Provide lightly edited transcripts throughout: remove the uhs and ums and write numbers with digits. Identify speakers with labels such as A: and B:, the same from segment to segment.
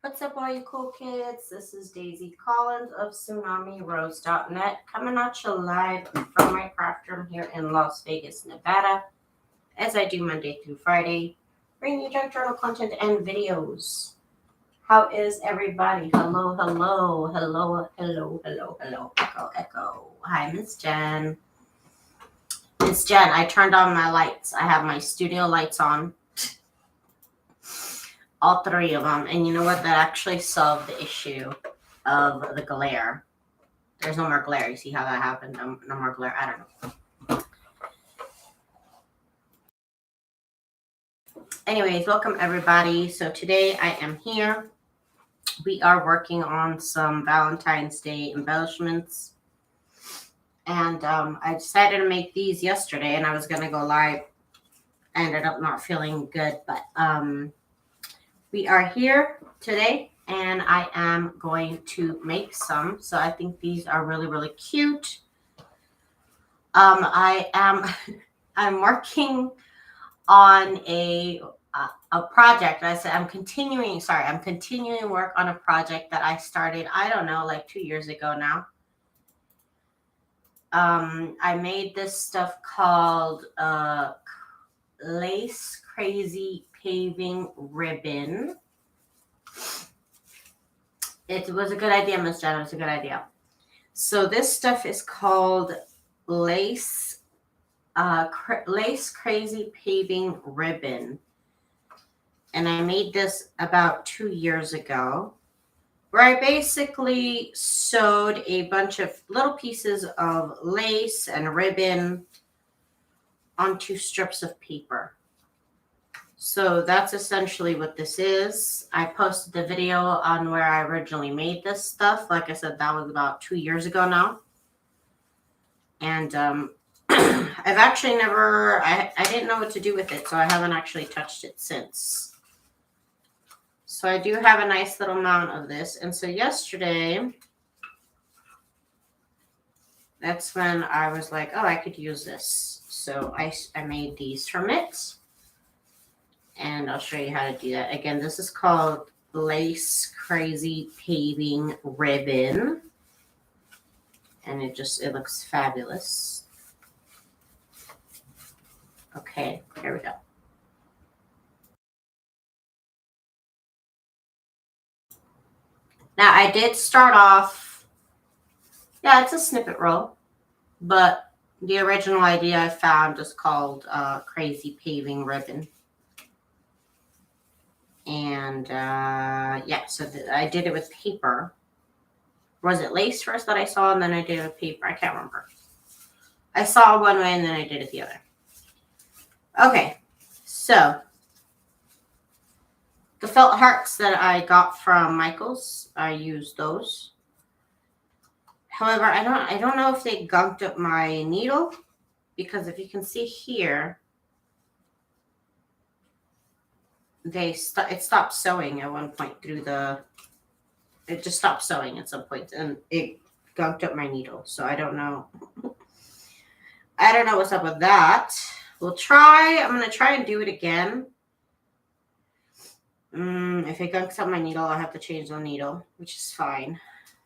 A: What's up, all you cool kids? This is Daisy Collins of TsunamiRose.net coming at you live from my craft room here in Las Vegas, Nevada, as I do Monday through Friday, bringing you junk journal content and videos. How is everybody? Hello, hello, hello, hello, hello, hello, echo, echo. Hi, Miss Jen. Miss Jen, I turned on my lights. I have my studio lights on. All three of them. And you know what? That actually solved the issue of the glare. There's no more glare. You see how that happened? No more glare. I don't know. Anyways, welcome everybody. So today I am here. We are working on some Valentine's Day embellishments. And I decided to make these yesterday and I was going to go live. I ended up not feeling good, but we are here today and I am going to make some. So I think these are really, really cute. I'm working on a project. I'm continuing work on a project that I started, I don't know, like 2 years ago now. I made this stuff called Lace Crazy Paving Ribbon. It was a good idea, Miss Jen. It was a good idea. So this stuff is called Lace Crazy Paving Ribbon. And I made this about 2 years ago, where I basically sewed a bunch of little pieces of lace and ribbon onto strips of paper. So that's essentially what this is. I posted the video on where I originally made this stuff. Like I said, that was about 2 years ago now. And I've actually I didn't know what to do with it, so I haven't actually touched it since. So I do have a nice little amount of this. And so yesterday, that's when I was like, oh, I could use this. So I made these from it. And I'll show you how to do that. Again, this is called Lace Crazy Paving Ribbon. And it looks fabulous. Okay, here we go. Now, I did start off, yeah, it's a snippet roll, but the original idea I found is called Crazy Paving Ribbon. And yeah, so I did it with paper. Was it lace first that I saw, and then I did it with paper? I can't remember. I saw one way, and then I did it the other. Okay, so the felt hearts that I got from Michael's, I used those. However, I don't know if they gunked up my needle, because if you can see here, it stopped sewing at one point it just stopped sewing at some point, and it gunked up my needle. So I don't know. I don't know what's up with that. I'm going to try and do it again. If it gunks up my needle, I'll have to change the needle, which is fine.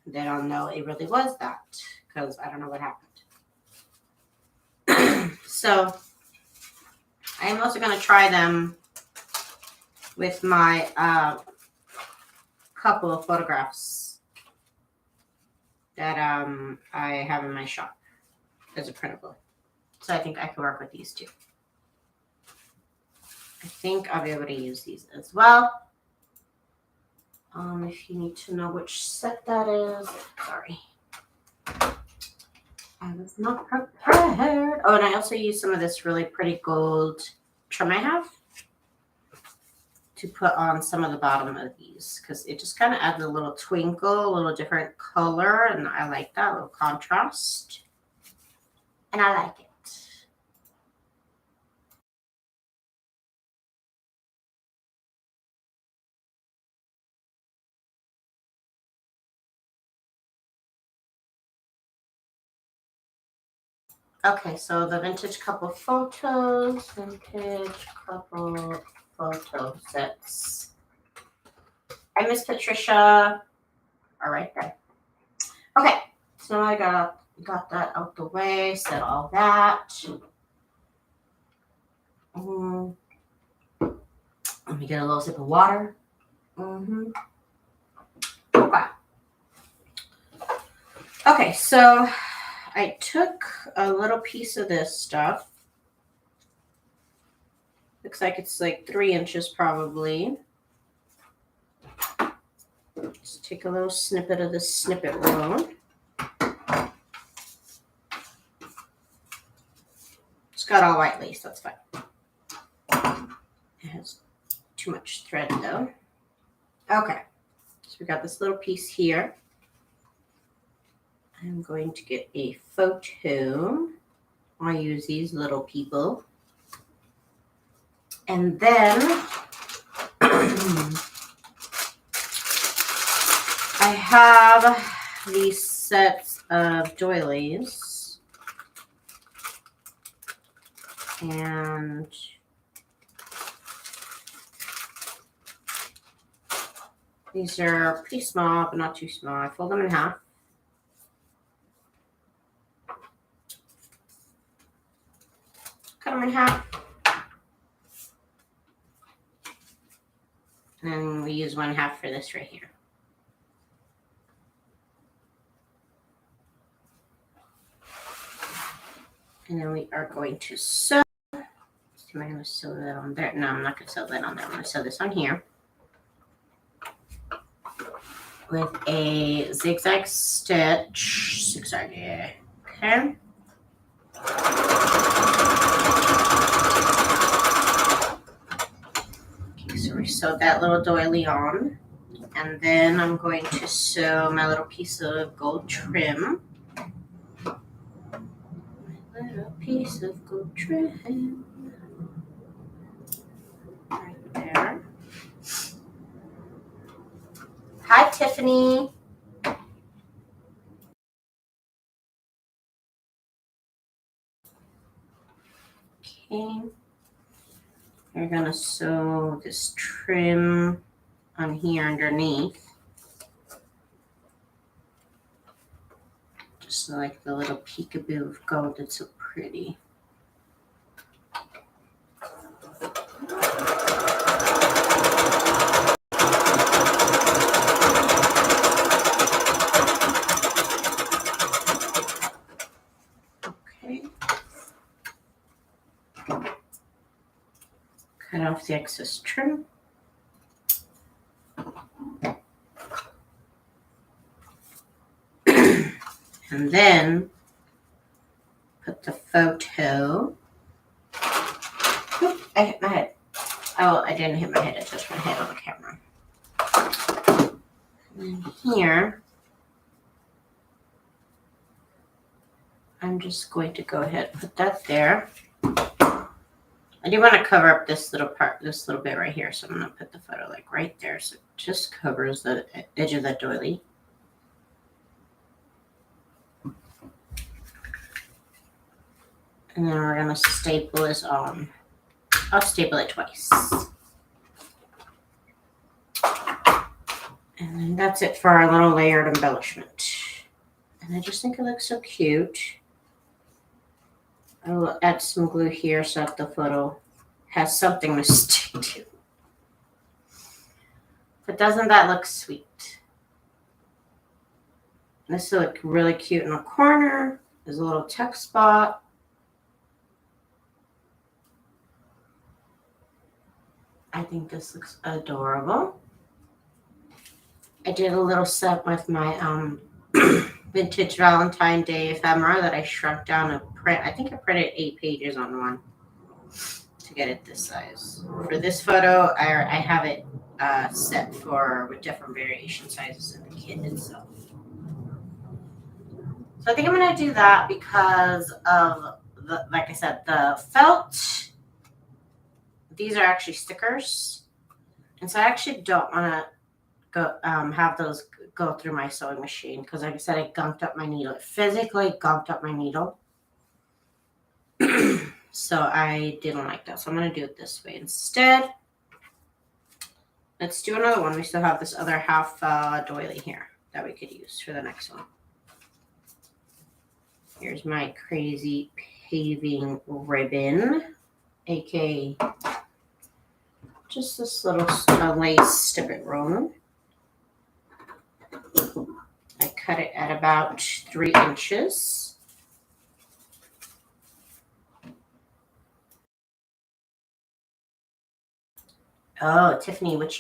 A: Then I'll know it really was that, because I don't know what happened. So I'm also going to try them with my couple of photographs that I have in my shop as a printable. So I think I can work with these two. I think I'll be able to use these as well. If you need to know which set that is, sorry. I was not prepared. Oh, and I also use some of this really pretty gold trim I have to put on some of the bottom of these, because it just kind of adds a little twinkle, a little different color, and I like that little contrast. And I like it. Okay, so the vintage couple photo sets. Hi, Miss Patricia. All right then. Okay, so I got that out the way, said all that. Let me get a little sip of water. Okay. Okay, so I took a little piece of this stuff. Looks like it's like 3 inches probably. Just take a little snippet of the snippet roll. It's got all white lace, that's fine. It has too much thread though. Okay, so we got this little piece here. I'm going to get a photo. I use these little people. And then I have these sets of doilies. And these are pretty small, but not too small. I fold them in half. Cut them in half. And we use 1/2 for this right here. And then we are going to sew. Am I going to sew that on there? No, I'm not going to sew that on there. I'm going to sew this on here with a zigzag stitch. Zigzag, yeah. Okay. Okay, so we sewed that little doily on. And then I'm going to sew my little piece of gold trim. My little piece of gold trim. Right there. Hi, Tiffany. Okay. We're going to sew this trim on here underneath. Just like the little peekaboo of gold. It's so pretty. Okay. Cut off the excess trim. And then put the photo. Oop, I hit my head. Oh, I didn't hit my head. I touched my head on the camera. And then here, I'm just going to go ahead and put that there. I do want to cover up this little part, this little bit right here. So I'm going to put the photo like right there. So it just covers the edge of that doily. And then we're going to staple this on. I'll staple it twice. And then that's it for our little layered embellishment. And I just think it looks so cute. I will add some glue here so that the photo has something to stick to. But doesn't that look sweet? This will look really cute in the corner. There's a little text spot. I think this looks adorable. I did a little set with my vintage Valentine Day ephemera that I shrunk down to print. I think I printed 8 pages on one to get it this size. For this photo, I have it set with different variation sizes in the kit itself. So I think I'm going to do that because of, like I said, the felt. These are actually stickers. And so I actually don't want to go have those go through my sewing machine because, like I said, I gunked up my needle. It physically gunked up my needle. So I didn't like that. So I'm going to do it this way instead. Let's do another one. We still have this other half doily here that we could use for the next one. Here's my crazy paving ribbon, aka just this little lace snippet roll. I cut it at about 3 inches. Oh, Tiffany, what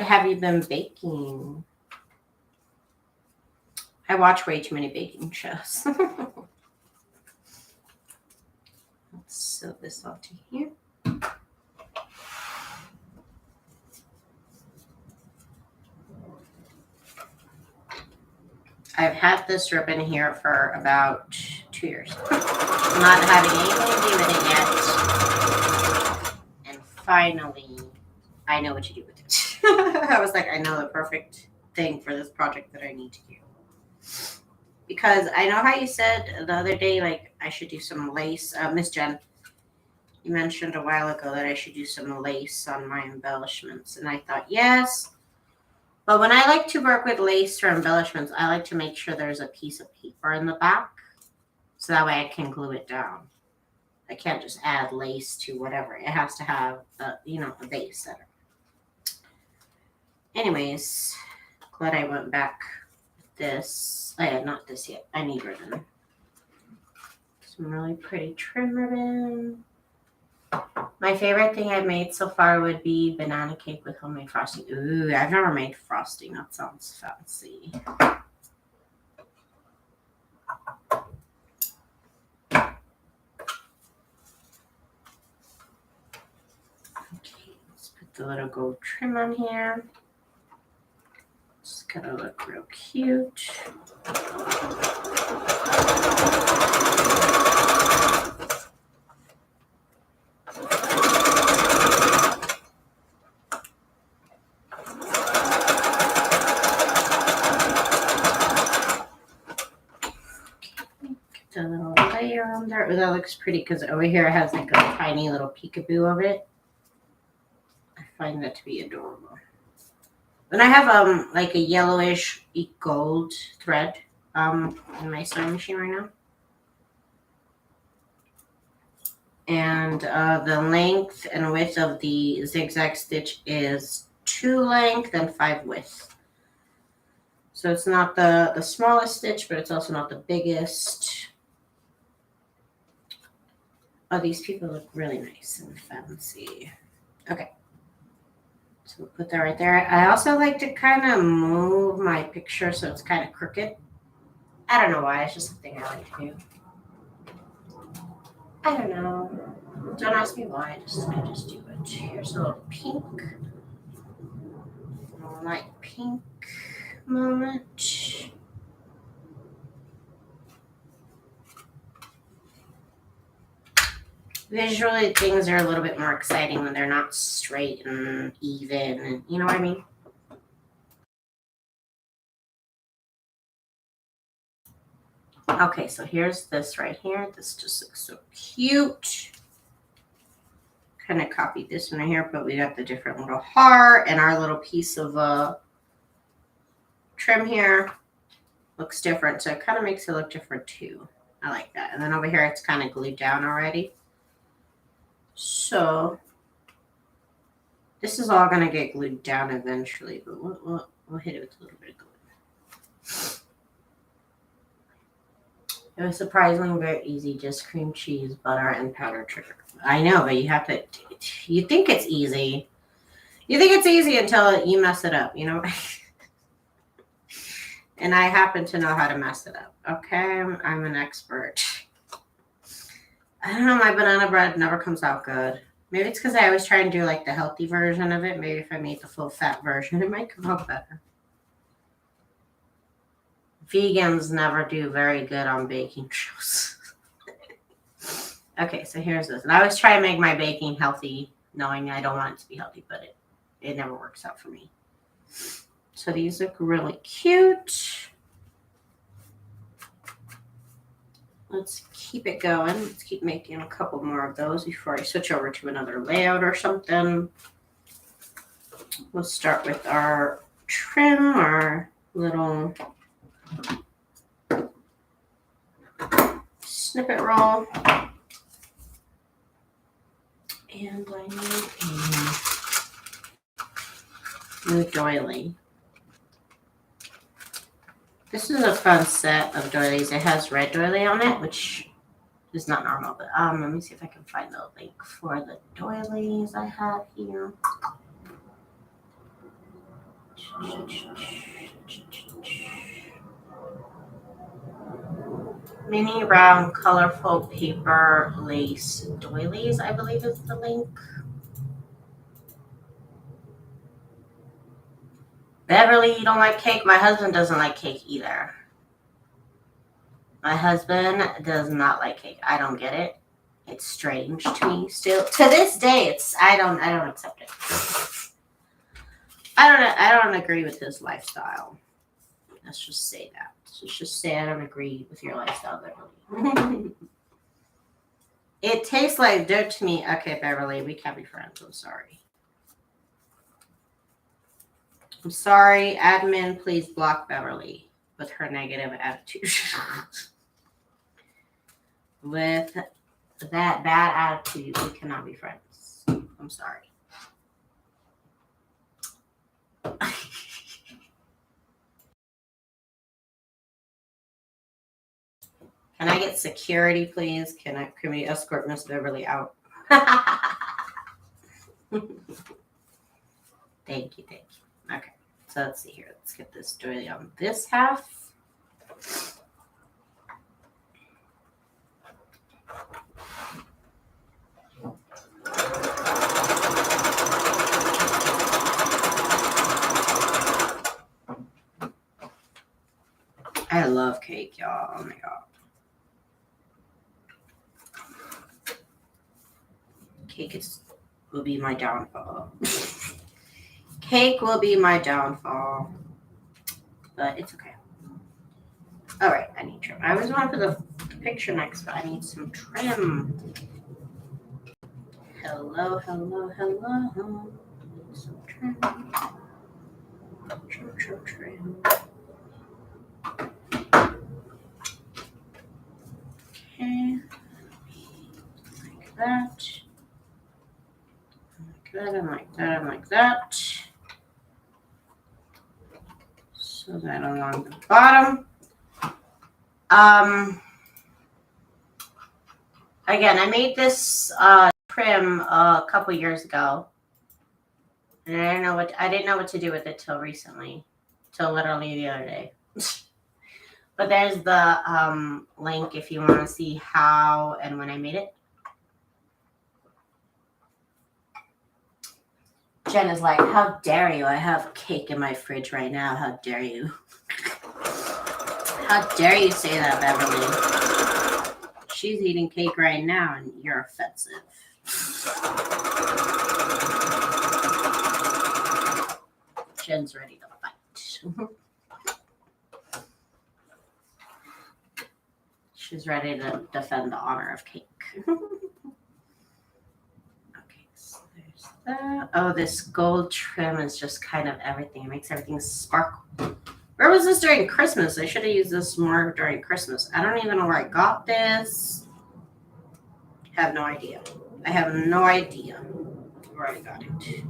A: have you been baking? I watch way too many baking shows. Let's sew this onto here. I've had this ribbon here for about 2 years. Not having anything to do with it yet. And finally, I know what to do with it. I was like, I know the perfect thing for this project that I need to do. Because I know how you said the other day, like, I should do some lace. Miss Jen, you mentioned a while ago that I should do some lace on my embellishments. And I thought, yes. But when I like to work with lace or embellishments, I like to make sure there's a piece of paper in the back. So that way I can glue it down. I can't just add lace to whatever. It has to have, a base center. Anyways, glad I went back with this. Not this yet. I need ribbon. Some really pretty trim ribbon. My favorite thing I've made so far would be banana cake with homemade frosting. Ooh, I've never made frosting. That sounds fancy. Okay, let's put the little gold trim on here. It's gonna look real cute. A little layer on there. Oh, that looks pretty because over here it has like a tiny little peekaboo of it. I find that to be adorable. And I have like a yellowish gold thread in my sewing machine right now. And the length and width of the zigzag stitch is 2 length and 5 width. So it's not the smallest stitch, but it's also not the biggest. Oh, these people look really nice and fancy. Okay. So we'll put that right there. I also like to kind of move my picture so it's kind of crooked. I don't know why. It's just something I like to do. I don't know. Don't ask me why. I just do it. Here's a little pink. A light pink moment. Visually, things are a little bit more exciting when they're not straight and even. And you know what I mean? Okay, so here's this right here. This just looks so cute. Kind of copied this one right here, but we got the different little heart and our little piece of trim here. Looks different, so it kind of makes it look different too. I like that. And then over here, it's kind of glued down already. So this is all going to get glued down eventually, but we'll hit it with a little bit of glue. It was surprisingly very easy, just cream cheese, butter, and powdered sugar. I know, but you think it's easy. You think it's easy until you mess it up, you know? And I happen to know how to mess it up. Okay, I'm an expert. I don't know, my banana bread never comes out good. Maybe it's because I always try and do like the healthy version of it. Maybe if I made the full fat version, it might come out better. Vegans never do very good on baking shows. Okay, so here's this. And I always try to make my baking healthy, knowing I don't want it to be healthy, but it never works out for me. So these look really cute. Let's keep it going. Let's keep making a couple more of those before I switch over to another layout or something. We'll start with our trim, our little snippet roll. And I need a new doily. This is a fun set of doilies. It has red doily on it, which is not normal. But let me see if I can find the link for the doilies I have here. Mini round colorful paper lace doilies, I believe is the link. Beverly, you don't like cake? My husband doesn't like cake either. My husband does not like cake. I don't get it. It's strange to me still. To this day, I don't accept it. I don't agree with his lifestyle. Let's just say that. Let's just say I don't agree with your lifestyle, Beverly. It tastes like dirt to me. Okay, Beverly, we can't be friends. I'm sorry. I'm sorry. Admin, please block Beverly with her negative attitude. With that bad attitude, we cannot be friends. I'm sorry. Can I get security, please? Can we escort Miss Beverly out? Thank you. Okay, so let's see here. Let's get this doily on this half. I love cake, y'all. Oh my god. Cake will be my downfall. Cake will be my downfall. But it's okay. All right, I need trim. I always want to put the picture next, but I need some trim. Hello. Need some trim. Trim. Okay. Like that. Like that. So that along the bottom. Again, I made this trim a couple years ago, and I didn't know what to do with it till recently, till literally the other day. But there's the link if you want to see how and when I made it. Jen is like, how dare you? I have cake in my fridge right now. How dare you? How dare you say that, Beverly? She's eating cake right now, and you're offensive. Jen's ready to fight. She's ready to defend the honor of cake. So there's that. Oh, this gold trim is just kind of everything. It makes everything sparkle. Where was this during Christmas? I should have used this more during Christmas. I don't even know where I got this. I have no idea. Where I got it.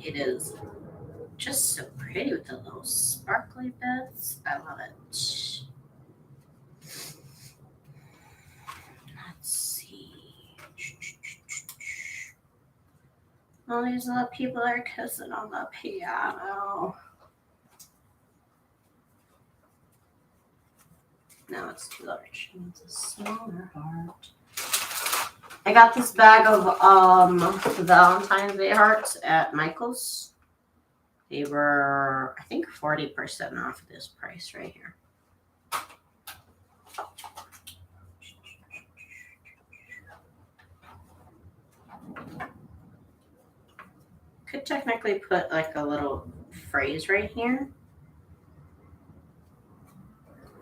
A: It is just so pretty with the little sparkly bits. I love it. Let's see. All these little people are kissing on the piano. No, it's too large. It's a smaller heart. I got this bag of Valentine's Day hearts at Michael's. They were, I think, 40% off this price right here. Could technically put like a little phrase right here.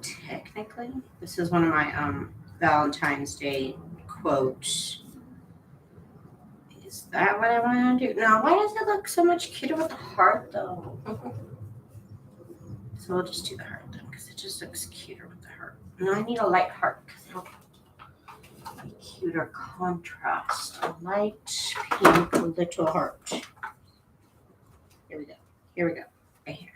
A: Technically, this is one of my Valentine's Day quotes. Is that what I want to do? No, why does it look so much cuter with the heart though? So we'll just do the heart then because it just looks cuter with the heart. No, I need a light heart because it'll be cuter contrast. A light pink little heart. Here we go. Here we go. Right here.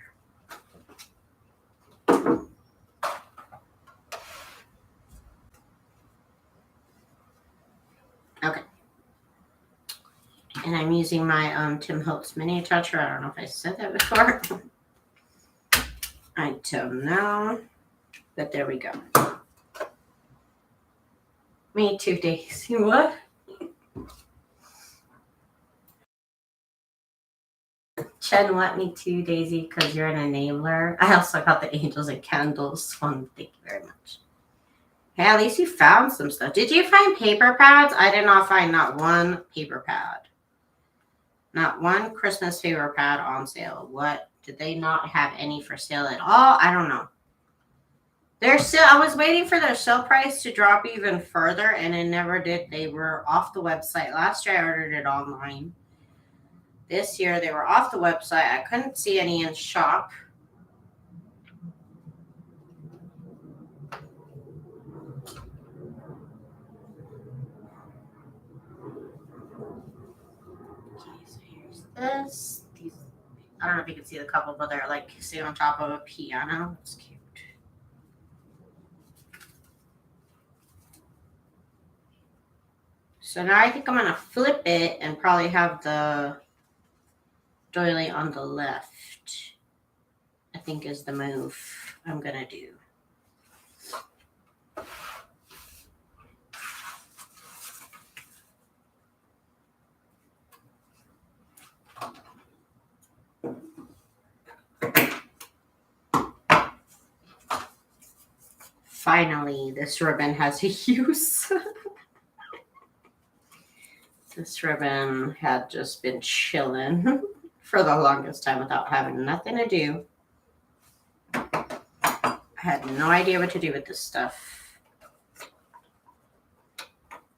A: Okay. And I'm using my Tim Holtz mini toucher. I don't know if I said that before. I don't know. But there we go. Me too, Daisy. What? Chen, what? Me too, Daisy, because you're an enabler. I also got the angels and candles one. Thank you very much. Hey, at least you found some stuff. Did you find paper pads? I did not find not one paper pad. Not one Christmas paper pad on sale. What? Did they not have any for sale at all? I don't know. They're still, I was waiting for their sale price to drop even further, and it never did. They were off the website. Last year I ordered it online. This year they were off the website. I couldn't see any in shop. Okay, so here's this. These, I don't know if you can see the couple, but they're like sitting on top of a piano. It's cute. So now I think I'm gonna flip it and probably have the doily on the left. I think is the move I'm gonna do. Finally, this ribbon has a use. This ribbon had just been chilling for the longest time without having nothing to do. I had no idea what to do with this stuff.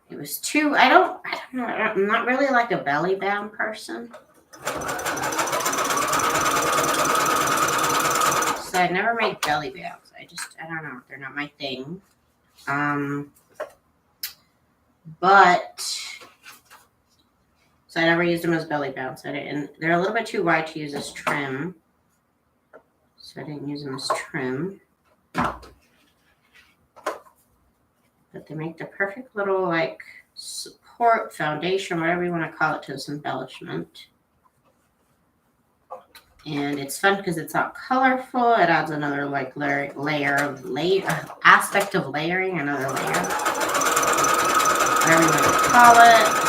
A: It was too, I don't know, I'm not really like a belly band person. So I never made belly bands. I don't know, they're not my thing. But so I never used them as belly bands. And they're a little bit too wide to use as trim. So I didn't use them as trim. But they make the perfect little like support foundation, whatever you want to call it, to this embellishment. And it's fun because it's not colorful. It adds another like aspect of layering, another layer. Whatever you want to call it.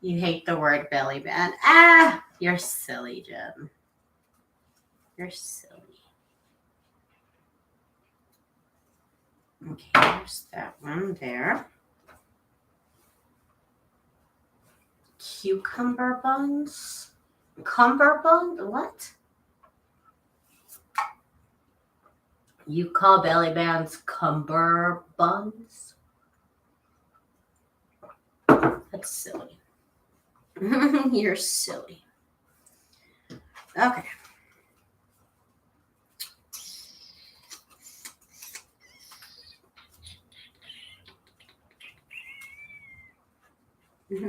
A: You hate the word belly band. Ah, you're silly, Jen. You're silly. Okay, there's that one there. Cucumber buns? Cumberbund? What? You call belly bands cumberbuns? That's silly. You're silly. Okay.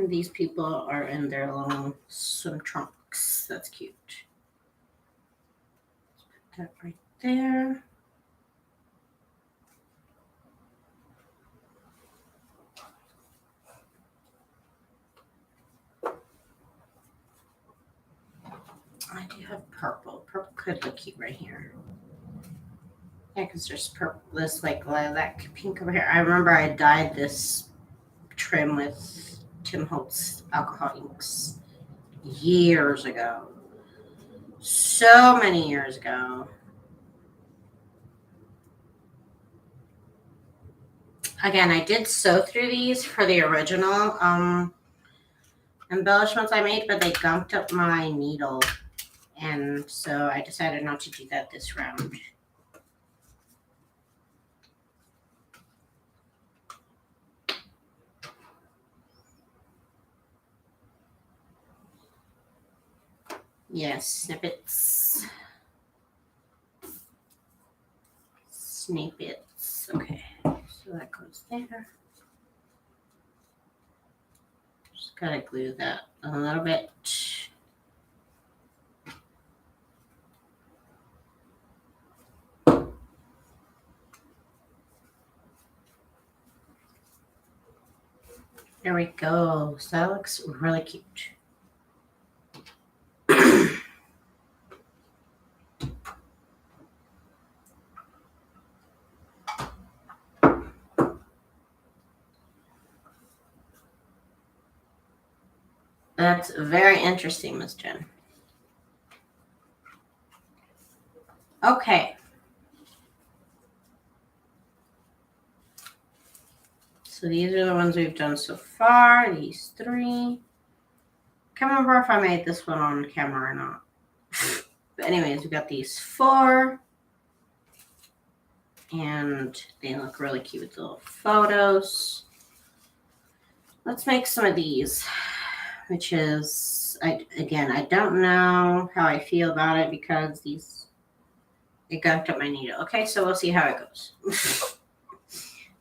A: These people are in their long swim trunks. That's cute. Let's put that right there. I do have purple. Purple could look cute right here. Yeah, because there's purple, this like lilac pink over here. I remember I dyed this trim with Tim Holtz alcohol inks years ago. So many years ago. Again, I did sew through these for the original embellishments I made, but they gunked up my needle. And so I decided not to do that this round. Yes, snippets. Snippets. Okay, so that goes there. Just gotta glue that a little bit. There we go. So that looks really cute. That's very interesting, Miss Jen. Okay. So these are the ones we've done so far. These 3. Can't remember if I made this one on camera or not. But anyways, we got these 4. And they look really cute with little photos. Let's make some of these, which is, I don't know how I feel about it because it gunked up my needle. Okay, so we'll see how it goes.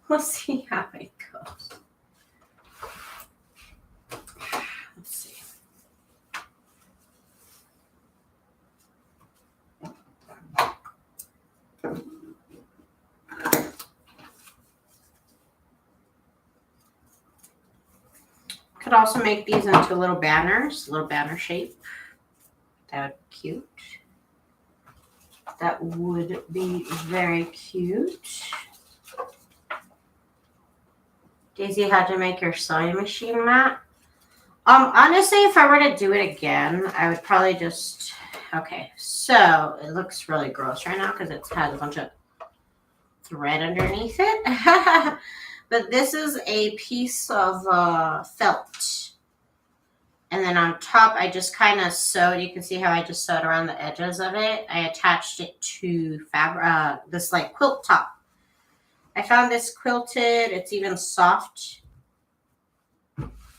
A: We'll see how it goes. Let's see. Could also make these into little banners, little banner shape. That would be cute. That would be very cute. Daisy, how to make your sewing machine mat? Honestly, if I were to do it again, I would probably just, okay, so it looks really gross right now because it has a bunch of thread underneath it. But this is a piece of felt. And then on top, I just kind of sewed, you can see how I just sewed around the edges of it. I attached it to fabric, this like quilt top. I found this quilted, it's even soft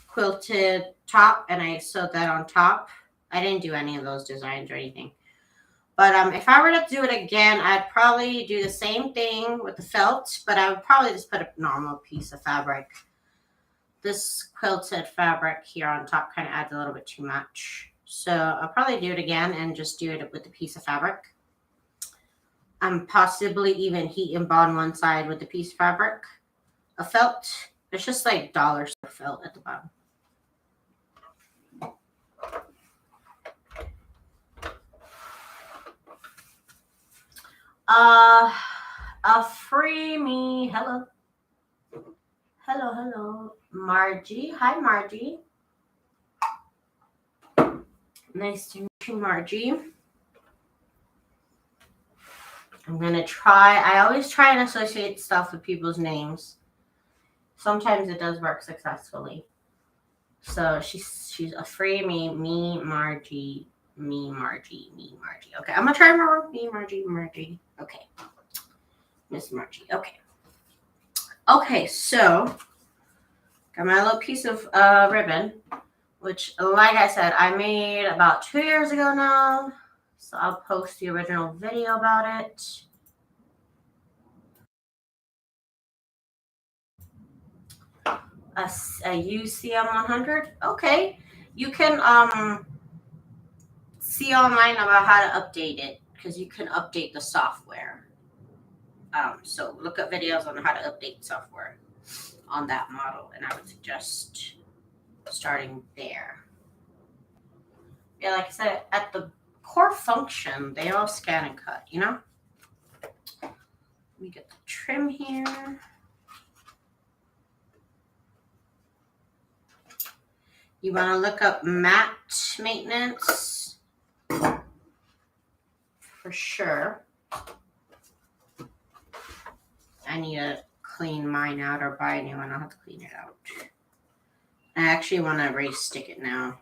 A: quilted top, and I sewed that on top. I didn't do any of those designs or anything. But if I were to do it again, I'd probably do the same thing with the felt, but I would probably just put a normal piece of fabric. This quilted fabric here on top kind of adds a little bit too much. So I'll probably do it again and just do it with a piece of fabric. Possibly even heat and bond one side with the piece of fabric. A felt, it's just like dollars for felt at the bottom. Free me. Hello. Hello. Margie. Hi, Margie. Nice to meet you, Margie. I'm going to try. I always try and associate stuff with people's names. Sometimes it does work successfully. So she's a free me, Margie. Okay, I'm going to try more. Me, Margie. Okay. Miss Margie. Okay. Okay, so got my little piece of ribbon, which, like I said, I made about 2 years ago now. So I'll post the original video about it. A UCM100. Okay, you can see online about how to update it because you can update the software. So look up videos on how to update software on that model, and I would suggest starting there. Yeah, like I said, at the core function, they all scan and cut, you know? Let me get the trim here. You want to look up mat maintenance for sure. I need to clean mine out or buy a new one. I'll have to clean it out. I actually want to re-stick it now.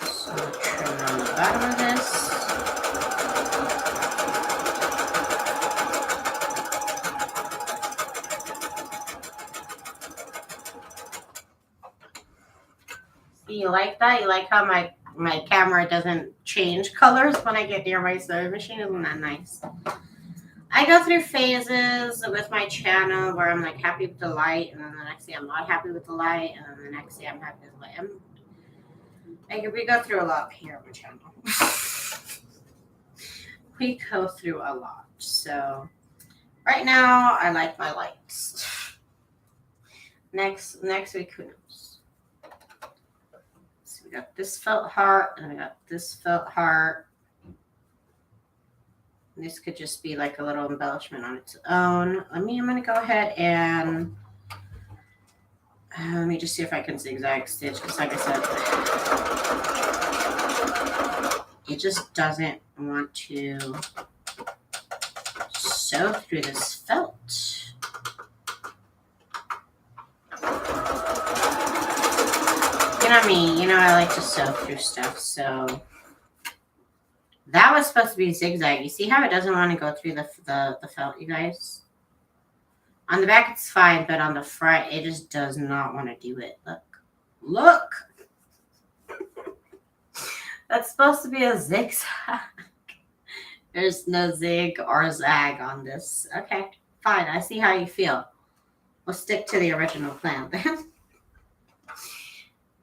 A: So trim on the bottom of this. like that? You like how my camera doesn't change colors when I get near my sewing machine? Isn't that nice? I go through phases with my channel where I'm like happy with the light, and then the next day I'm not happy with the light, and then the next day I'm happy with the light. We go through a lot here on my channel. We go through a lot. So right now I like my lights. Next week, who knows? So we got this felt heart, and we got this felt heart. This could just be like a little embellishment on its own. I'm going to go ahead and let me just see if I can zigzag stitch, because like I said, it just doesn't want to sew through this felt. You know me, I like to sew through stuff, so that was supposed to be zigzag. You see how it doesn't want to go through the felt, you guys? On the back, it's fine, but on the front, it just does not want to do it. Look. That's supposed to be a zigzag. There's no zig or zag on this. Okay, fine. I see how you feel. We'll stick to the original plan then.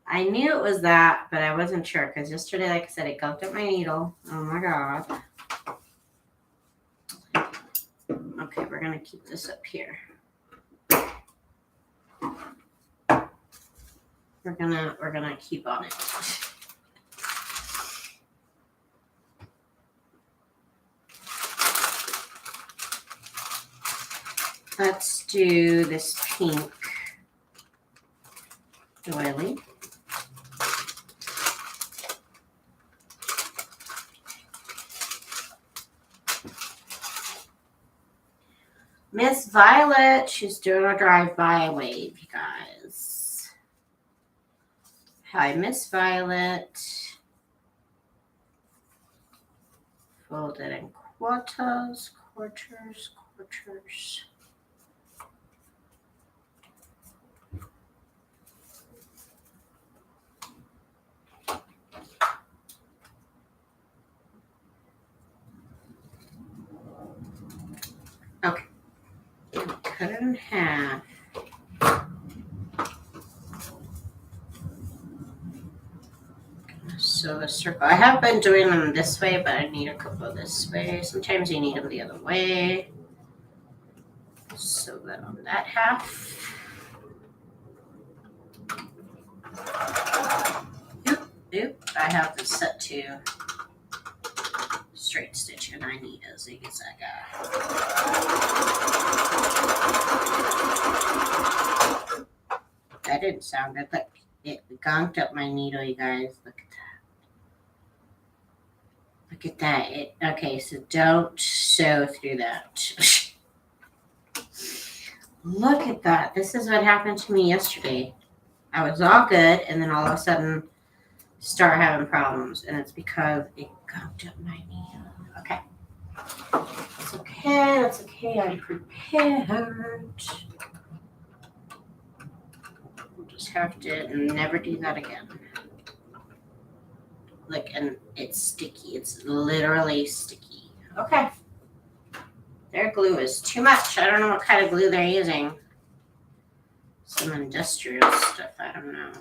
A: I knew it was that, but I wasn't sure because yesterday, like I said, it gunked up my needle. Oh my God. Okay, we're gonna keep this up here. We're gonna keep on it. Let's do this pink doily. Miss Violet, she's doing a drive-by wave, you guys. Hi, Miss Violet. Fold it in quarters. Okay. Cut it in half. So the circle, I have been doing them this way, but I need a couple this way. Sometimes you need them the other way. So that on that half. Oop. I have this set to straight stitch, and I need a zigzag. That didn't sound good, but it gonked up my needle, you guys. Look at that. Okay, so don't sew through that. Look at that. This is what happened to me yesterday. I was all good, and then all of a sudden start having problems, and it's because it gonked up my needle. Okay. That's okay. I'm prepared. We'll just have to never do that again. Look, and it's sticky. It's literally sticky. Okay. Their glue is too much. I don't know what kind of glue they're using. Some industrial stuff. I don't know.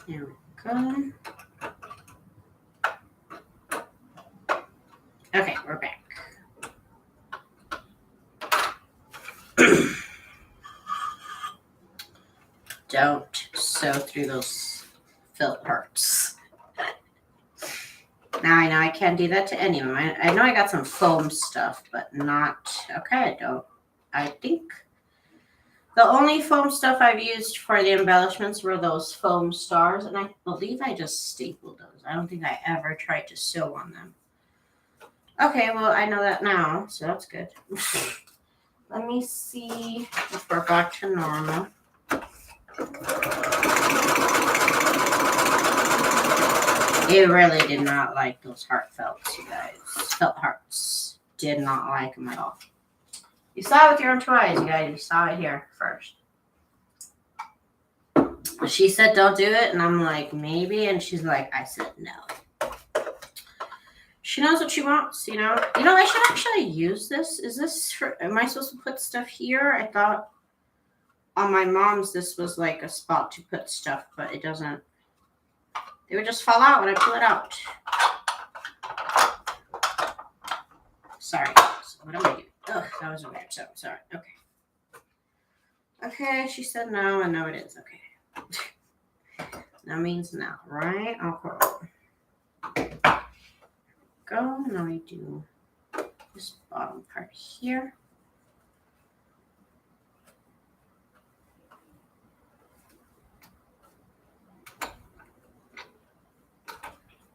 A: There we go. Okay, we're back. Don't sew through those felt parts. Now I know I can't do that to any of them. I know I got some foam stuff, but not... Okay, I think the only foam stuff I've used for the embellishments were those foam stars, and I believe I just stapled those. I don't think I ever tried to sew on them. Okay, well, I know that now, so that's good. Let me see if we're back to normal. It really did not like those heartfelts, you guys. Felt hearts. Did not like them at all. You saw it with your own two eyes, you guys. You saw it here first. She said, don't do it. And I'm like, maybe. And she's like, I said no. She knows what she wants, you know. You know, I should actually use this. Is this for, am I supposed to put stuff here? I thought on my mom's this was like a spot to put stuff, but it doesn't. They would just fall out when I pull it out. Sorry. So what am I doing? Ugh, that was a weird sound. Sorry. Okay. Okay, she said no, and no it is. Okay. That means no, right? Okay. Go. Now we do this bottom part here.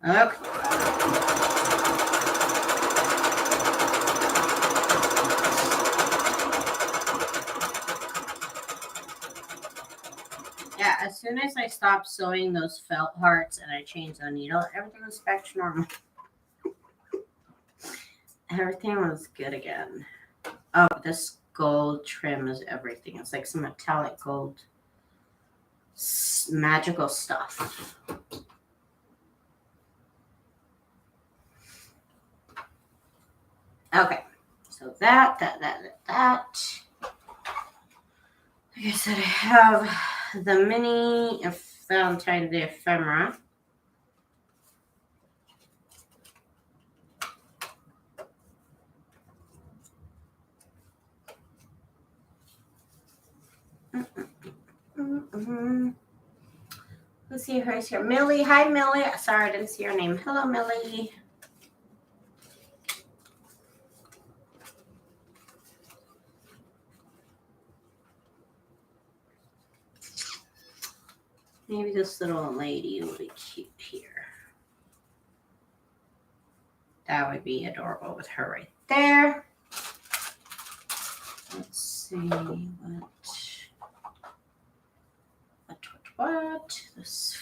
A: Okay. Yeah, as soon as I stopped sewing those felt hearts and I changed the needle, everything was back to normal. Everything was good again. Oh, this gold trim is everything. It's like some metallic gold magical stuff. Okay, so that. Like I said, I have the mini Valentine Day ephemera. Let's see who's here. Millie. Hi, Millie. Sorry, I didn't see your name. Hello, Millie. Maybe this little lady will be cute here. That would be adorable with her right there. Let's see what? This,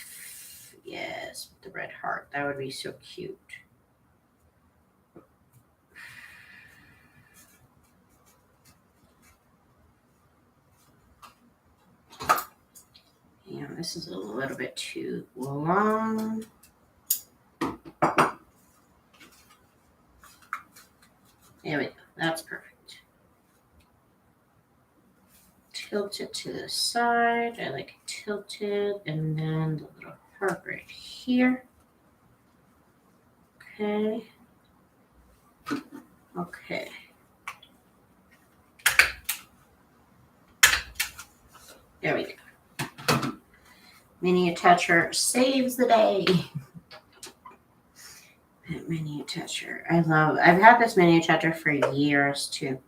A: yes, the red heart. That would be so cute. Yeah, this is a little bit too long. There we go. That's perfect. Tilt it to the side. I like it tilted. And then the little heart right here. Okay. Okay. There we go. Mini attacher saves the day. Mini attacher. I've had this mini attacher for years too.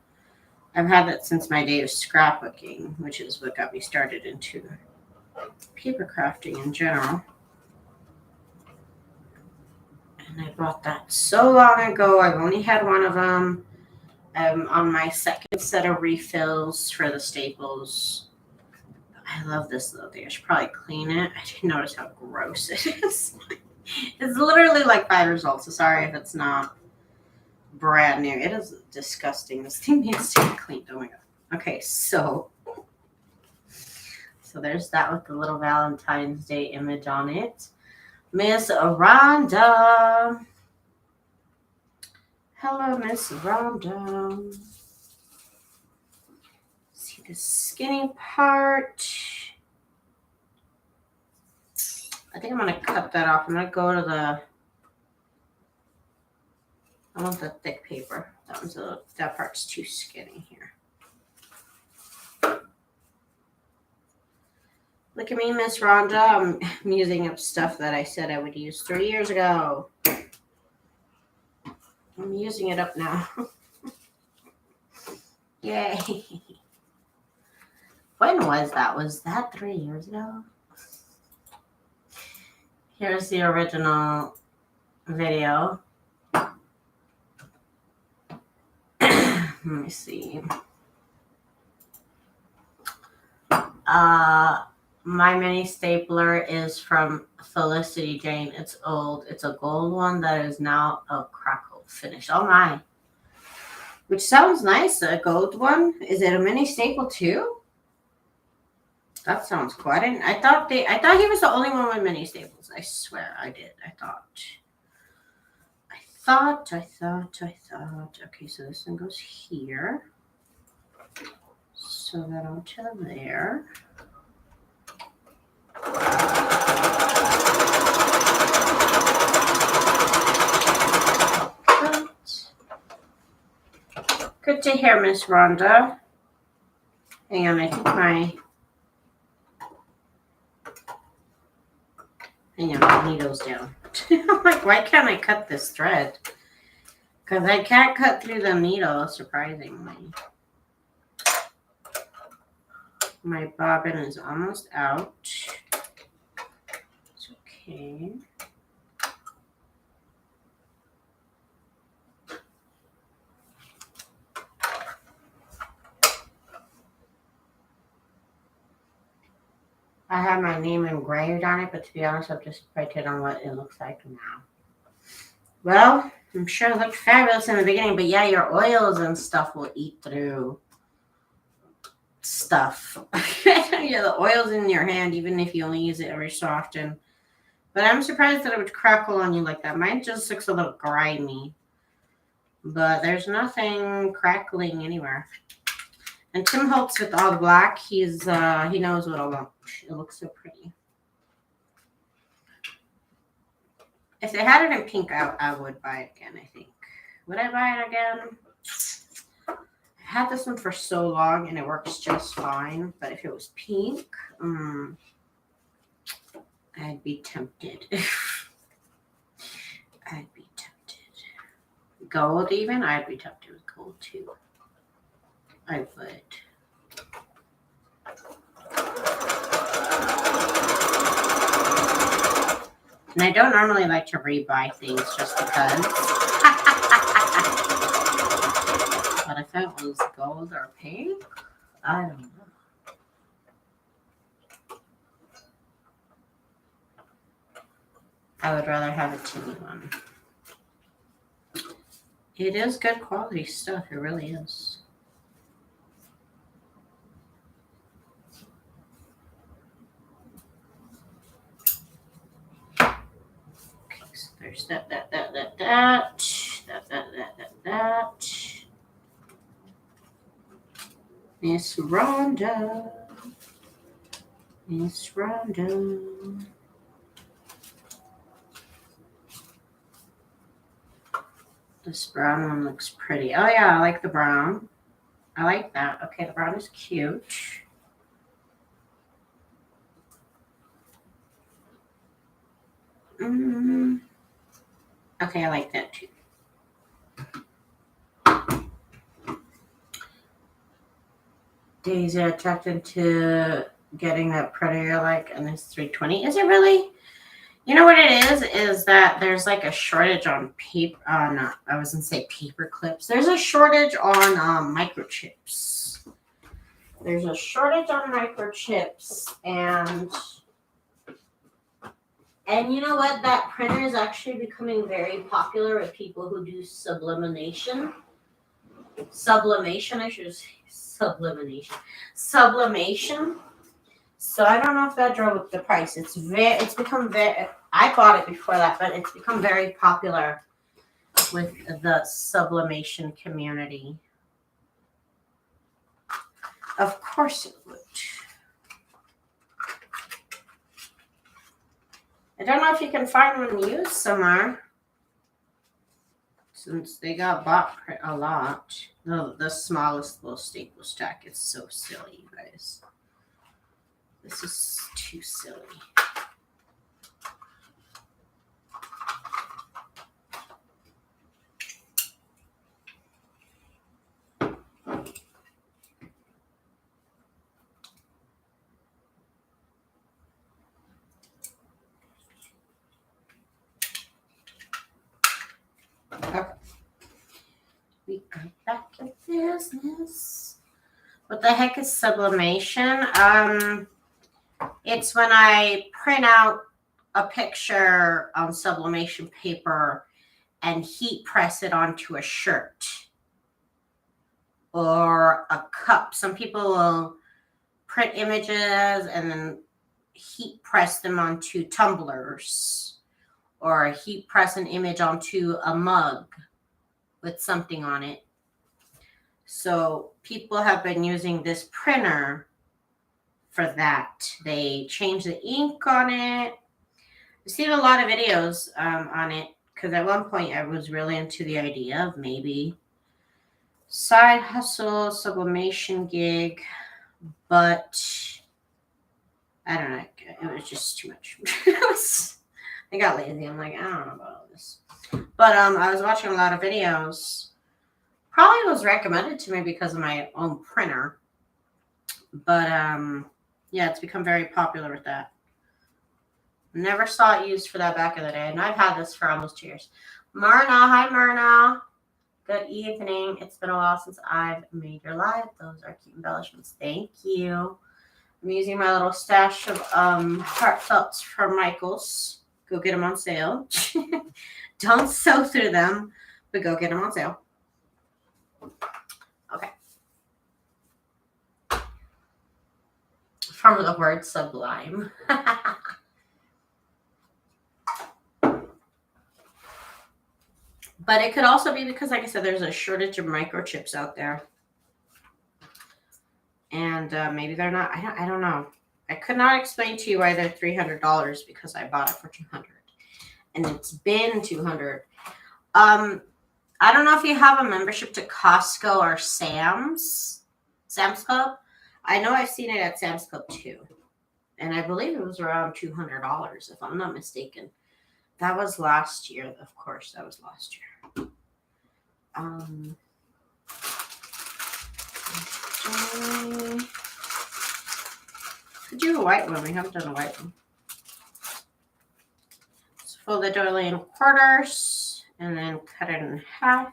A: I've had it since my day of scrapbooking, which is what got me started into paper crafting in general. And I bought that so long ago. I've only had one of them. I'm on my second set of refills for the staples. I love this little thing. I should probably clean it. I didn't notice how gross it is. It's literally like 5 years old, so sorry if it's not brand new. It is disgusting. This thing needs to be cleaned. Oh my god. Okay, so there's that with the little Valentine's Day image on it. Miss Rhonda. Hello, Miss Rhonda. See the skinny part. I think I'm going to cut that off. I'm going to go to the, I want the thick paper. That part's too skinny here. Look at me, Miss Rhonda. I'm using up stuff that I said I would use 3 years ago. I'm using it up now. Yay. When was that? Was that 3 years ago? Here's the original video. Let me see. My mini stapler is from Felicity Jane. It's old. It's a gold one that is now a crackle finish. Oh my. Which sounds nice. A gold one. Is it a mini staple too? That sounds cool. I thought he was the only one with mini staples. I swear I did. I thought. Okay, so this one goes here. So that onto there. Good to hear, Miss Rhonda. Hang on, I think my needle's down. I'm like, why can't I cut this thread? Because I can't cut through the needle, surprisingly. My bobbin is almost out. It's okay. I have my name engraved on it, but to be honest, I've just printed on what it looks like now. Well, I'm sure it looked fabulous in the beginning, but yeah, your oils and stuff will eat through stuff. Yeah, the oil's in your hand, even if you only use it every so often. But I'm surprised that it would crackle on you like that. Mine just looks a little grimy. But there's nothing crackling anywhere. And Tim Holtz with all the black, he knows what I want. It looks so pretty. If they had it in pink, I would buy it again, I think. Would I buy it again? I had this one for so long and it works just fine. But if it was pink, I'd be tempted. I'd be tempted. Gold even? I'd be tempted with gold too. I would. And I don't normally like to rebuy things just because. But if it was gold or pink, I don't know. I would rather have a tinny one. It is good quality stuff. It really is. Okay, so there's that. Miss Rhonda. Miss Rhonda. This brown one looks pretty. Oh yeah, I like the brown. I like that. Okay, the brown is cute. Okay, I like that too. Daisy attracted to getting that prettier like and this 320. Is it really? You know what it is that there's like a shortage on paper. No, I was gonna say paper clips. There's a shortage on microchips. There's a shortage on microchips, and you know what? That printer is actually becoming very popular with people who do sublimation. Sublimation, I should say sublimation. So I don't know if that drove up the price. It's become very. I bought it before that, but it's become very popular with the sublimation community. Of course it would. I don't know if you can find one used somewhere, since they got bought a lot. The smallest little staple stack is so silly, you guys. This is too silly. Okay. We got back in business. What the heck is sublimation? It's when I print out a picture on sublimation paper and heat press it onto a shirt or a cup. Some people will print images and then heat press them onto tumblers, or heat press an image onto a mug with something on it. So people have been using this printer for that. They change the ink on it. I've seen a lot of videos on it because at one point I was really into the idea of maybe side hustle, sublimation gig, but I don't know. It was just too much. I got lazy. I'm like, I don't know about all this. But I was watching a lot of videos. Probably was recommended to me because of my own printer. But yeah, it's become very popular with that. Never saw it used for that back in the day. And I've had this for almost 2 years. Myrna, hi Myrna. Good evening. It's been a while since I've made your live. Those are cute embellishments. Thank you. I'm using my little stash of heartfelts from Michaels. Go get them on sale. Don't sew through them, but go get them on sale. Okay. From the word sublime. But it could also be because, like I said, there's a shortage of microchips out there. And maybe they're not. I don't know. I could not explain to you why they're $300 because I bought it for $200. And it's been $200. I don't know if you have a membership to Costco or Sam's Club. I know I've seen it at Sam's Club too. And I believe it was around $200, if I'm not mistaken. That was last year, of course. That was last year. Could do a white one. We haven't done a white one. So fold the doily in quarters and then cut it in half.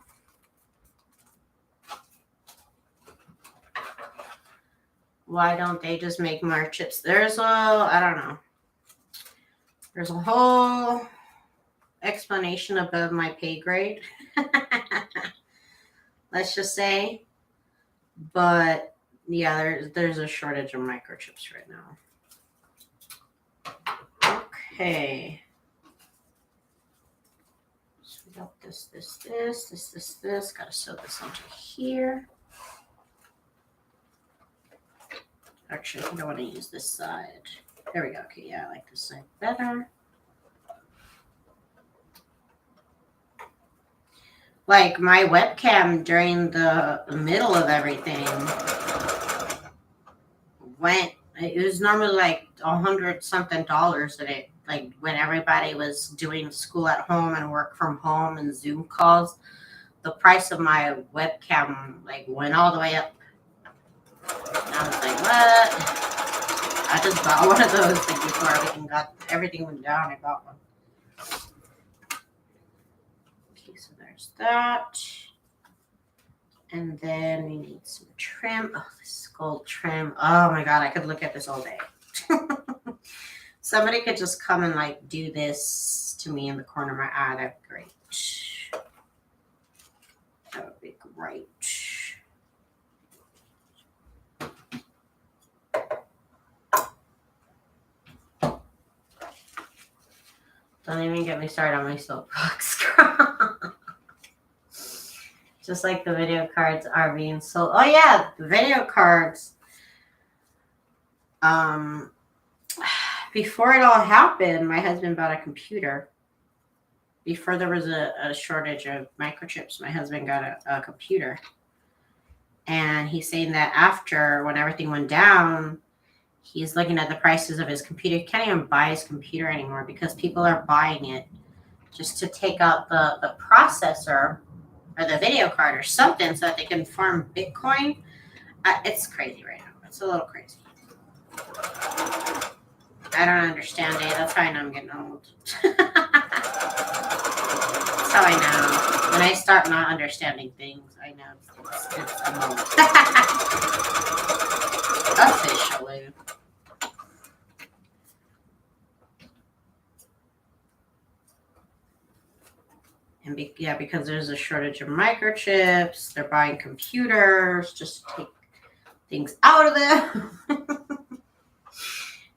A: Why don't they just make more chips? There's I don't know. There's a whole explanation above my pay grade. Let's just say. But yeah, there's a shortage of microchips right now. Okay. So we got this. Gotta sew this onto here. Actually, I think I want to use this side. There we go. Okay, yeah, I like this side better. Like my webcam during the middle of everything it was normally like $100-something that it, like when everybody was doing school at home and work from home and Zoom calls, the price of my webcam like went all the way up. And I was like, what? I just bought one of those like before everything went down. I bought one. Okay, so there's that. And then we need some trim. Oh, this gold trim. Oh my God, I could look at this all day. Somebody could just come and like do this to me in the corner of my eye. That'd be great. That would be great. Don't even get me started on my soapbox. Just like the video cards are being sold. Oh yeah, the video cards. Before it all happened, my husband bought a computer. Before there was a shortage of microchips, my husband got a computer. And he's saying that after, when everything went down, he's looking at the prices of his computer. He can't even buy his computer anymore because people are buying it just to take out the processor or the video card or something so that they can farm Bitcoin. It's crazy right now. It's a little crazy. I don't understand it. That's how I know I'm getting old. That's how I know. When I start not understanding things, I know it's a moment. Officially. And yeah, because there's a shortage of microchips, they're buying computers just to take things out of them.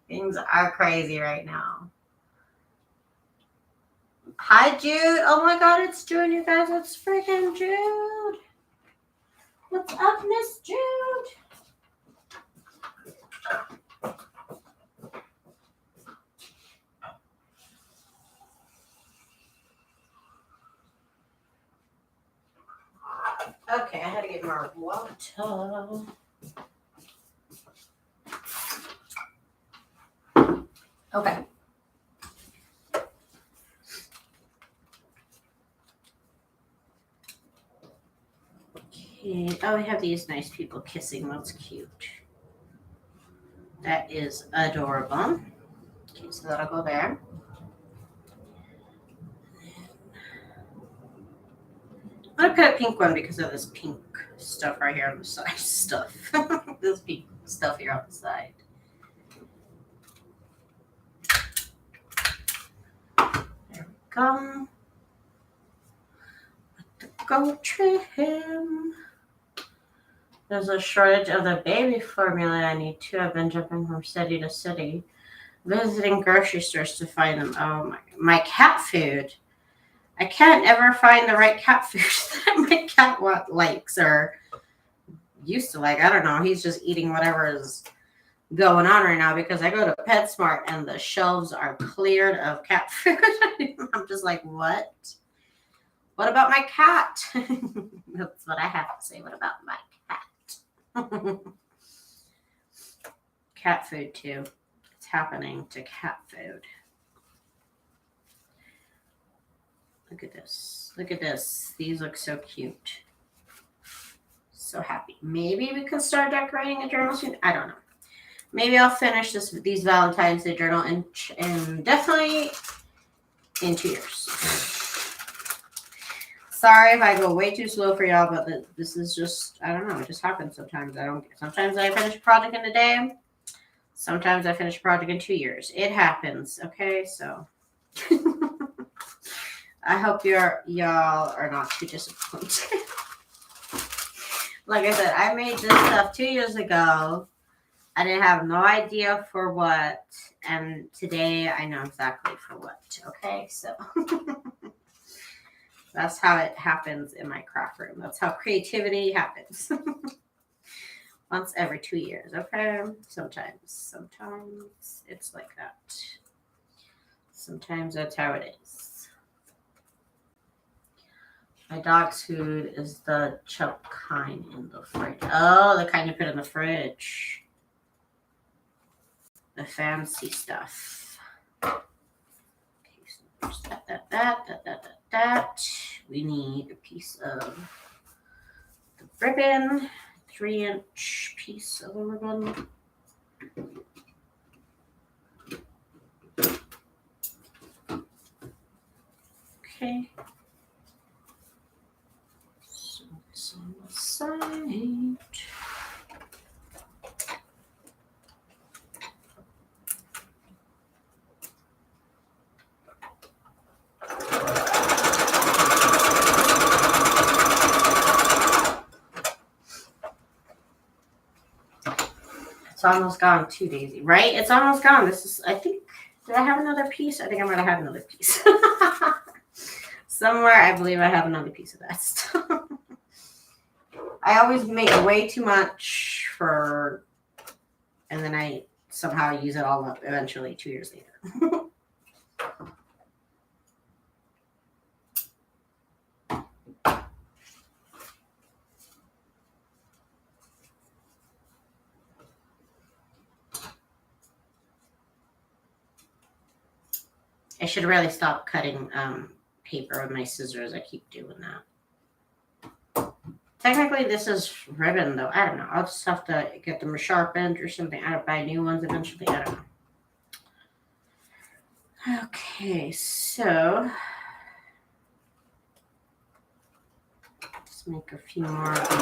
A: Things are crazy right now. Hi, Jude. Oh my God, it's Jude, you guys. It's freaking Jude. What's up, Miss Jude? Okay, I had to get more water. Okay. Okay. Oh, we have these nice people kissing. That's cute. That is adorable. Okay, so that'll go there. I'm gonna put a pink one because of this pink stuff right here on the side. This pink stuff here on the side. There we go. Let the gold trim. There's a shortage of the baby formula I need too. I've been jumping from city to city, visiting grocery stores to find them. Oh my cat food. I can't ever find the right cat food that my cat likes or used to like. I don't know. He's just eating whatever is going on right now because I go to PetSmart and the shelves are cleared of cat food. I'm just like, what? What about my cat? That's what I have to say. What about my cat? Cat food too. It's happening to cat food. Look at this. Look at this. These look so cute. So happy. Maybe we can start decorating a journal soon. I don't know. Maybe I'll finish these Valentine's Day journal in definitely in 2 years. Sorry if I go way too slow for y'all, but this is just, I don't know. It just happens sometimes. Sometimes I finish a project in a day. Sometimes I finish a project in 2 years. It happens. Okay, so I hope y'all are not too disappointed. Like I said, I made this stuff 2 years ago. I didn't have no idea for what, and today I know exactly for what. Okay, so that's how it happens in my craft room. That's how creativity happens. Once every 2 years. Okay, sometimes it's like that. Sometimes that's how it is. My dog's food is the chunk kind in the fridge. Oh, the kind you put in the fridge. The fancy stuff. Okay, so that. We need a piece of the ribbon, 3-inch piece of the ribbon. Okay. So this on the side. It's almost gone too, Daisy. Right? It's almost gone. This is, I think, did I have another piece? I think I might have had another piece. Somewhere, I believe I have another piece of that stuff. I always make way too much and then I somehow use it all up eventually 2 years later. I should really stop cutting paper with my scissors. I keep doing that. Technically, this is ribbon, though. I don't know. I'll just have to get them sharpened or something. I'll buy new ones eventually. I don't know. Okay, so Let's make a few more of these.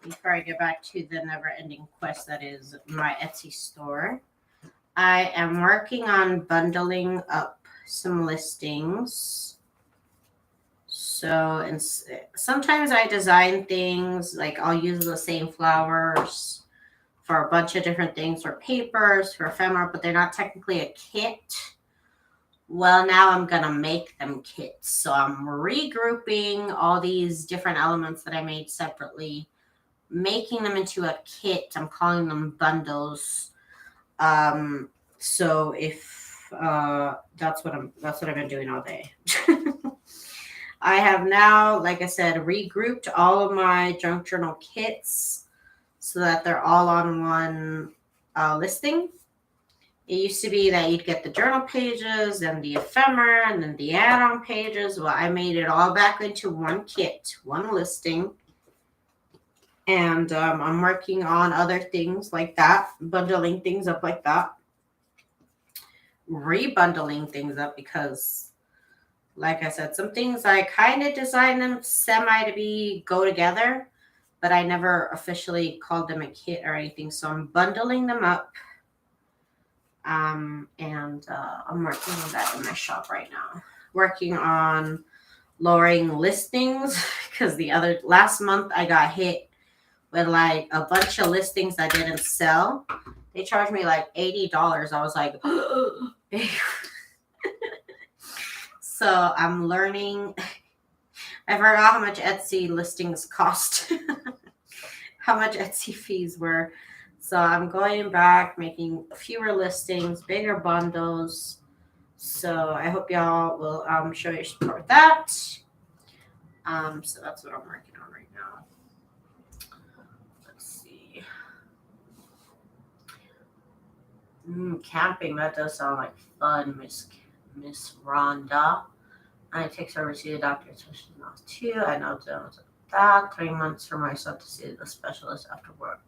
A: Before I get back to the never-ending quest that is my Etsy store, I am working on bundling up some listings. So, and sometimes I design things, like I'll use the same flowers for a bunch of different things, for papers, for ephemera, but they're not technically a kit. Well, now I'm going to make them kits. So I'm regrouping all these different elements that I made separately, making them into a kit. I'm calling them bundles. So if that's what I've been doing all day. I have now, like I said, regrouped all of my junk journal kits so that they're all on one listing. It used to be that you'd get the journal pages and the ephemera and then the add-on pages. Well, I made it all back into one kit, one listing. And I'm working on other things like that, bundling things up like that, rebundling things up because, like I said, some things I kind of designed them semi to go together, but I never officially called them a kit or anything. So I'm bundling them up. And I'm working on that in my shop right now. Working on lowering listings because last month I got hit with like a bunch of listings that didn't sell. They charged me like $80. I was like, so I'm learning. I forgot how much Etsy listings cost, how much Etsy fees were. So I'm going back, making fewer listings, bigger bundles. So I hope y'all will show your support with that. So that's what I'm working on right now. Let's see. Camping, that does sound like fun, Miss Rhonda. It takes over to see the doctor, especially now too. I know that 3 months for my son to see the specialist after work.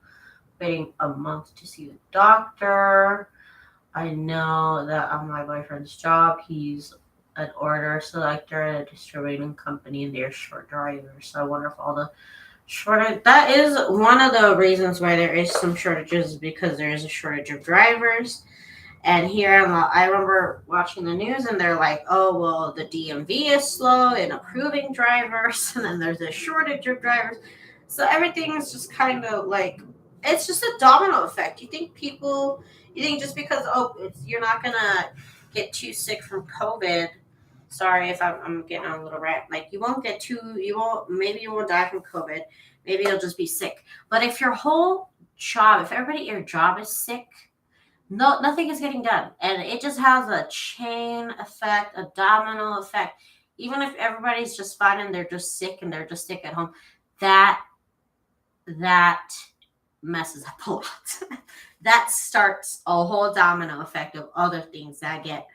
A: Waiting a month to see the doctor. I know that on my boyfriend's job, he's an order selector at a distributing company and they're short drivers. So I wonder if all the that is one of the reasons why there is some shortages, because there is a shortage of drivers. And here, I remember watching the news and they're like, oh, well, the DMV is slow in approving drivers. And then there's a shortage of drivers. So everything is just kind of like, it's just a domino effect. You think just because, you're not going to get too sick from COVID. Sorry if I'm getting on a little rant. Like, maybe you won't die from COVID. Maybe you'll just be sick. But if your whole job, if everybody at your job is sick, nothing is getting done. And it just has a chain effect, a domino effect. Even if everybody's just fine and they're just sick and they're just sick at home, that messes up a lot. That starts a whole domino effect of other things that get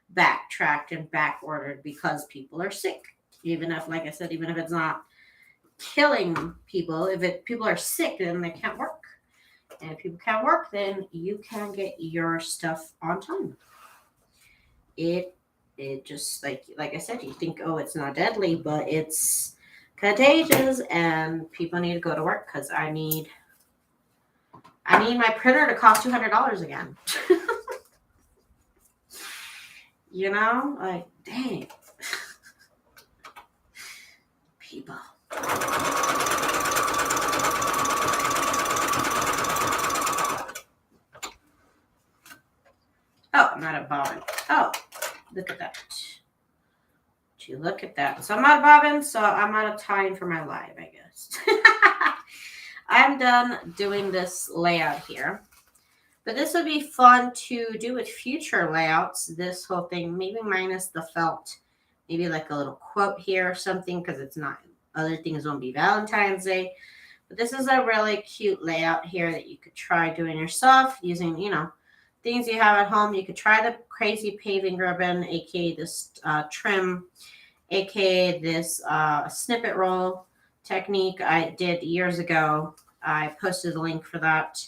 A: backtracked and back ordered because people are sick. Even if, like I said, even if it's not killing people, people are sick, then they can't work. And if people can't work, then you can get your stuff on time. It just, like I said, you think, it's not deadly, but it's contagious and people need to go to work because I need my printer to cost $200 again. You know, like, dang. People. Oh, I'm out of bobbin. Oh, look at that. Would you look at that? So I'm out of bobbin, so I'm out of time for my live, I guess. I'm done doing this layout here. But this would be fun to do with future layouts, this whole thing, maybe minus the felt. Maybe like a little quote here or something, because it's not, other things won't be Valentine's Day. But this is a really cute layout here that you could try doing yourself using, things you have at home. You could try the crazy paving ribbon, aka this trim, aka this snippet roll technique I did years ago. I posted a link for that.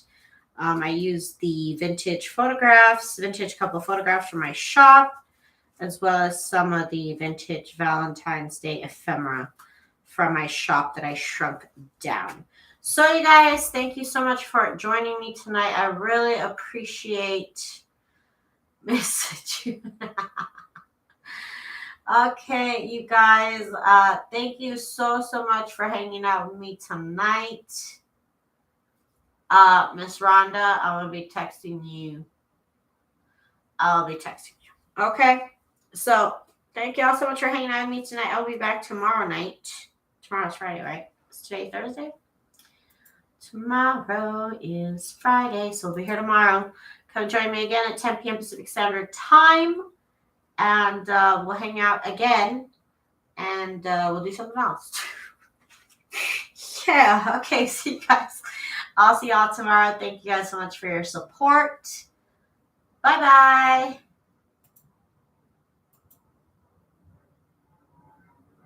A: I used the vintage couple photographs from my shop, as well as some of the vintage Valentine's Day ephemera from my shop that I shrunk down. So you guys, thank you so much for joining me tonight. I really appreciate messaging. Okay, you guys, thank you so much for hanging out with me tonight. Miss Rhonda, I will be texting you. Okay, so thank you all so much for hanging out with me tonight. I'll be back tomorrow night. Tomorrow's Friday, right? Is today Thursday? Tomorrow is Friday, so we'll be here tomorrow. Come join me again at 10 p.m. Pacific Standard Time, and we'll hang out again, and we'll do something else. Yeah, okay, see you guys. I'll see y'all tomorrow. Thank you guys so much for your support. Bye-bye.